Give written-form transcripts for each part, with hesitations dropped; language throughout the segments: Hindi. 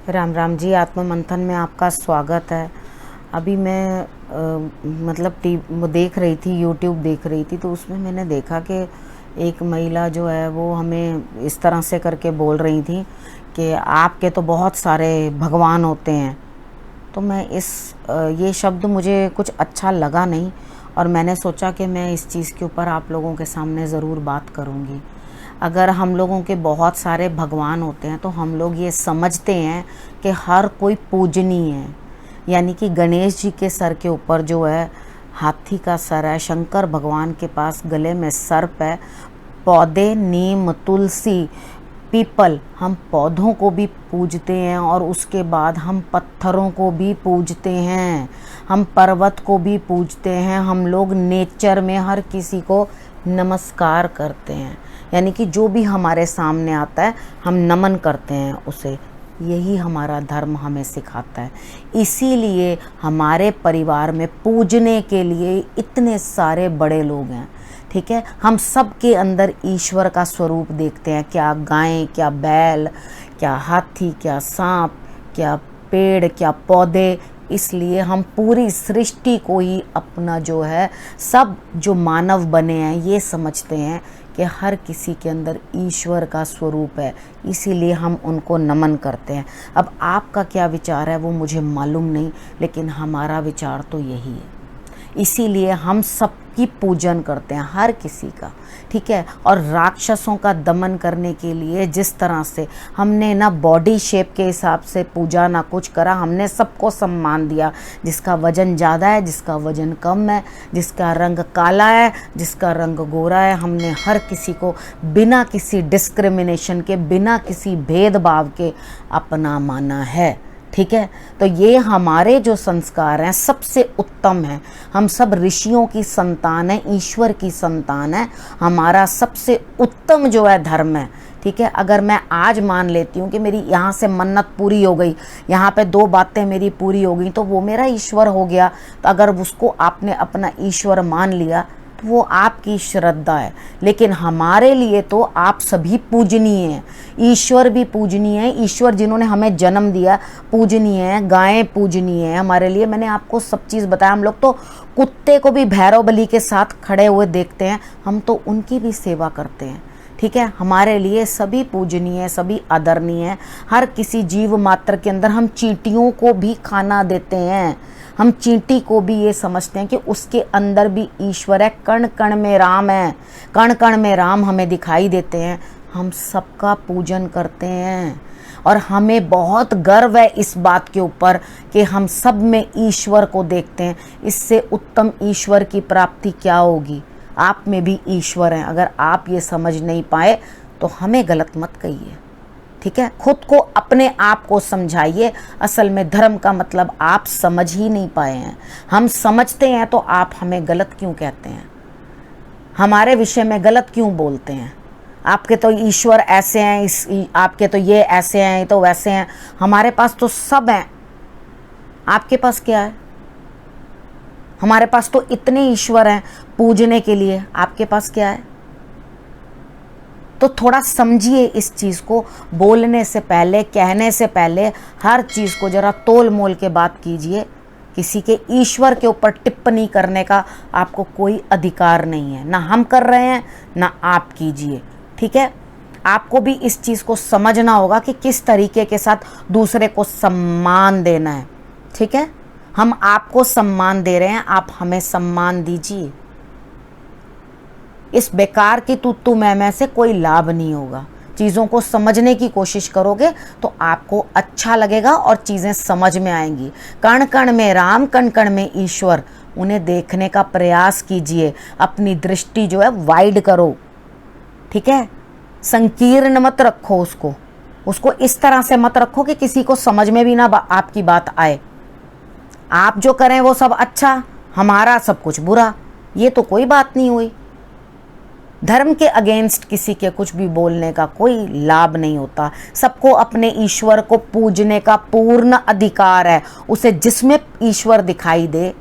राम राम जी। आत्म मंथन में आपका स्वागत है। अभी मैं देख रही थी, यूट्यूब देख रही थी, तो उसमें मैंने देखा कि एक महिला जो है वो हमें इस तरह से करके बोल रही थी कि आपके तो बहुत सारे भगवान होते हैं। तो मैं ये शब्द मुझे कुछ अच्छा लगा नहीं और मैंने सोचा कि मैं इस चीज़ के ऊपर आप लोगों के सामने ज़रूर बात करूँगी। अगर हम लोगों के बहुत सारे भगवान होते हैं तो हम लोग ये समझते हैं कि हर कोई पूजनीय है, यानी कि गणेश जी के सर के ऊपर जो है हाथी का सर है, शंकर भगवान के पास गले में सर्प है, पौधे नीम तुलसी पीपल, हम पौधों को भी पूजते हैं और उसके बाद हम पत्थरों को भी पूजते हैं, हम पर्वत को भी पूजते हैं। हम लोग नेचर में हर किसी को नमस्कार करते हैं, यानी कि जो भी हमारे सामने आता है हम नमन करते हैं उसे। यही हमारा धर्म हमें सिखाता है। इसीलिए हमारे परिवार में पूजने के लिए इतने सारे बड़े लोग हैं। ठीक है, हम सब के अंदर ईश्वर का स्वरूप देखते हैं। क्या गाय, क्या बैल, क्या हाथी, क्या सांप, क्या पेड़, क्या पौधे। इसलिए हम पूरी सृष्टि को ही अपना जो है, सब जो मानव बने हैं ये समझते हैं कि हर किसी के अंदर ईश्वर का स्वरूप है, इसीलिए हम उनको नमन करते हैं। अब आपका क्या विचार है वो मुझे मालूम नहीं, लेकिन हमारा विचार तो यही है। इसीलिए हम सबकी पूजन करते हैं, हर किसी का। ठीक है, और राक्षसों का दमन करने के लिए जिस तरह से हमने ना बॉडी शेप के हिसाब से पूजा ना कुछ करा, हमने सबको सम्मान दिया। जिसका वजन ज़्यादा है, जिसका वजन कम है, जिसका रंग काला है, जिसका रंग गोरा है, हमने हर किसी को बिना किसी डिस्क्रिमिनेशन के, बिना किसी भेदभाव के अपना माना है। ठीक है, तो ये हमारे जो संस्कार हैं सबसे उत्तम है। हम सब ऋषियों की संतान है, ईश्वर की संतान है। हमारा सबसे उत्तम जो है धर्म है। ठीक है, अगर मैं आज मान लेती हूँ कि मेरी यहाँ से मन्नत पूरी हो गई, यहाँ पे 2 बातें मेरी पूरी हो गई, तो वो मेरा ईश्वर हो गया। तो अगर उसको आपने अपना ईश्वर मान लिया तो वो आपकी श्रद्धा है। लेकिन हमारे लिए तो आप सभी पूजनीय हैं, ईश्वर भी पूजनीय है। ईश्वर जिन्होंने हमें जन्म दिया पूजनीय है, गायें पूजनीय है हमारे लिए। मैंने आपको सब चीज़ बताया। हम लोग तो कुत्ते को भी भैरव बलि के साथ खड़े हुए देखते हैं, हम तो उनकी भी सेवा करते हैं। ठीक है, हमारे लिए सभी पूजनीय है, सभी आदरणीय है। हर किसी जीव मात्र के अंदर हम चींटियों को भी खाना देते हैं। हम चींटी को भी ये समझते हैं कि उसके अंदर भी ईश्वर है। कण कण में राम है, कण कण में राम हमें दिखाई देते हैं। हम सबका पूजन करते हैं और हमें बहुत गर्व है इस बात के ऊपर कि हम सब में ईश्वर को देखते हैं। इससे उत्तम ईश्वर की प्राप्ति क्या होगी? आप में भी ईश्वर हैं। अगर आप ये समझ नहीं पाए तो हमें गलत मत कहिए। ठीक है, खुद को, अपने आप को समझाइए। असल में धर्म का मतलब आप समझ ही नहीं पाए हैं। हम समझते हैं तो आप हमें गलत क्यों कहते हैं? हमारे विषय में गलत क्यों बोलते हैं? आपके तो ईश्वर ऐसे हैं, आपके तो ये ऐसे हैं, ये तो वैसे हैं। हमारे पास तो सब हैं। आपके पास क्या है? हमारे पास तो इतने ईश्वर हैं पूजने के लिए, आपके पास क्या है? तो थोड़ा समझिए इस चीज़ को। बोलने से पहले, कहने से पहले हर चीज़ को जरा तोल मोल के बात कीजिए। किसी के ईश्वर के ऊपर टिप्पणी करने का आपको कोई अधिकार नहीं है। ना हम कर रहे हैं, ना आप कीजिए। ठीक है, आपको भी इस चीज़ को समझना होगा कि किस तरीके के साथ दूसरे को सम्मान देना है। ठीक है, हम आपको सम्मान दे रहे हैं, आप हमें सम्मान दीजिए। इस बेकार की तू मैं से कोई लाभ नहीं होगा। चीज़ों को समझने की कोशिश करोगे तो आपको अच्छा लगेगा और चीज़ें समझ में आएंगी। कण कण में राम, कण कण में ईश्वर, उन्हें देखने का प्रयास कीजिए। अपनी दृष्टि जो है वाइड करो। ठीक है, संकीर्ण मत रखो उसको इस तरह से मत रखो कि किसी को समझ में भी ना आपकी बात आए। आप जो करें वो सब अच्छा, हमारा सब कुछ बुरा, ये तो कोई बात नहीं हुई। धर्म के अगेंस्ट किसी के कुछ भी बोलने का कोई लाभ नहीं होता। सबको अपने ईश्वर को पूजने का पूर्ण अधिकार है। उसे जिसमें ईश्वर दिखाई दे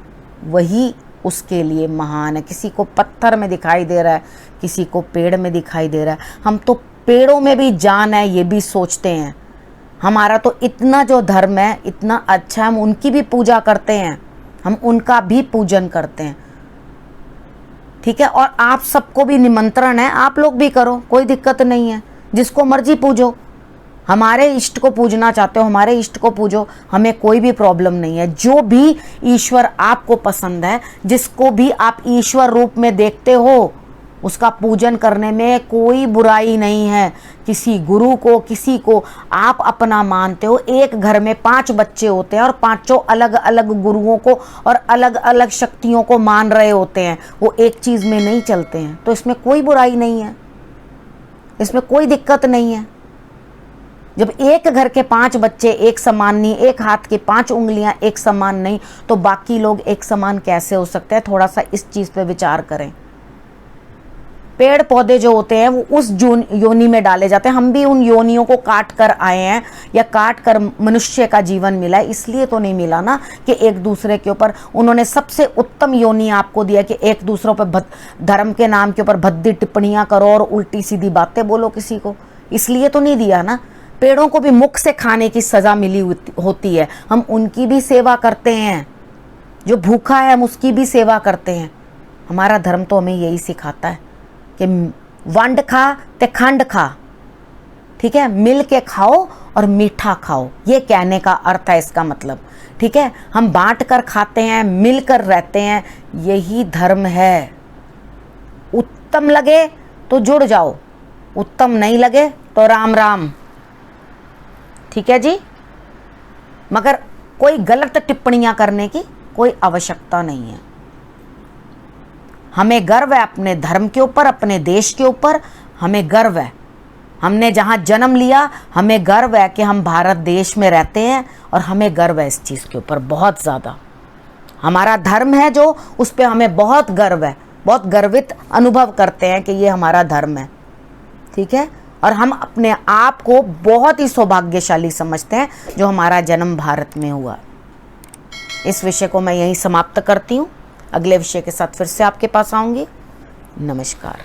वही उसके लिए महान है। किसी को पत्थर में दिखाई दे रहा है, किसी को पेड़ में दिखाई दे रहा है। हम तो पेड़ों में भी जान है ये भी सोचते हैं। हमारा तो इतना जो धर्म है इतना अच्छा, हम उनकी भी पूजा करते हैं, हम उनका भी पूजन करते हैं, ठीक है। और आप सबको भी निमंत्रण है, आप लोग भी करो, कोई दिक्कत नहीं है, जिसको मर्जी पूजो। हमारे इष्ट को पूजना चाहते हो, हमारे इष्ट को पूजो, हमें कोई भी प्रॉब्लम नहीं है। जो भी ईश्वर आपको पसंद है, जिसको भी आप ईश्वर रूप में देखते हो, उसका पूजन करने में कोई बुराई नहीं है। किसी गुरु को, किसी को आप अपना मानते हो, एक घर में 5 बच्चे होते हैं और 5 अलग अलग गुरुओं को और अलग अलग शक्तियों को मान रहे होते हैं, वो एक चीज़ में नहीं चलते हैं, तो इसमें कोई बुराई नहीं है, इसमें कोई दिक्कत नहीं है। जब एक घर के 5 बच्चे एक समान नहीं, एक हाथ की 5 उंगलियां एक समान नहीं, तो बाकी लोग एक समान कैसे हो सकते हैं? थोड़ा सा इस चीज़ पे विचार करें। पेड़ पौधे जो होते हैं वो उस योनि में डाले जाते हैं, हम भी उन योनियों को काट कर आए हैं, या काट कर मनुष्य का जीवन मिला है, इसलिए तो नहीं मिला ना कि एक दूसरे के ऊपर उन्होंने सबसे उत्तम योनि आपको दिया कि एक दूसरों पर धर्म के नाम के ऊपर भद्दी टिप्पणियां करो और उल्टी सीधी बातें बोलो किसी को, इसलिए तो नहीं दिया ना। पेड़ों को भी मुख से खाने की सजा मिली होती है, हम उनकी भी सेवा करते हैं, जो भूखा है हम उसकी भी सेवा करते हैं। हमारा धर्म तो हमें यही सिखाता है कि वंड खा ते खंड खा, ठीक है, मिल के खाओ और मीठा खाओ, ये कहने का अर्थ है इसका मतलब, ठीक है। हम बांट कर खाते हैं, मिलकर रहते हैं, यही धर्म है। उत्तम लगे तो जुड़ जाओ, उत्तम नहीं लगे तो राम राम, ठीक है जी। मगर कोई गलत टिप्पणियां करने की कोई आवश्यकता नहीं है। हमें गर्व है अपने धर्म के ऊपर, अपने देश के ऊपर हमें गर्व है। हमने जहां जन्म लिया, हमें गर्व है कि हम भारत देश में रहते हैं, और हमें गर्व है इस चीज़ के ऊपर बहुत ज़्यादा। हमारा धर्म है जो, उस पर हमें बहुत गर्व है, बहुत गर्वित अनुभव करते हैं कि ये हमारा धर्म है, ठीक है। और हम अपने आप को बहुत ही सौभाग्यशाली समझते हैं जो हमारा जन्म भारत में हुआ। इस विषय को मैं यहीं समाप्त करती हूँ, अगले विषय के साथ फिर से आपके पास आऊँगी। नमस्कार।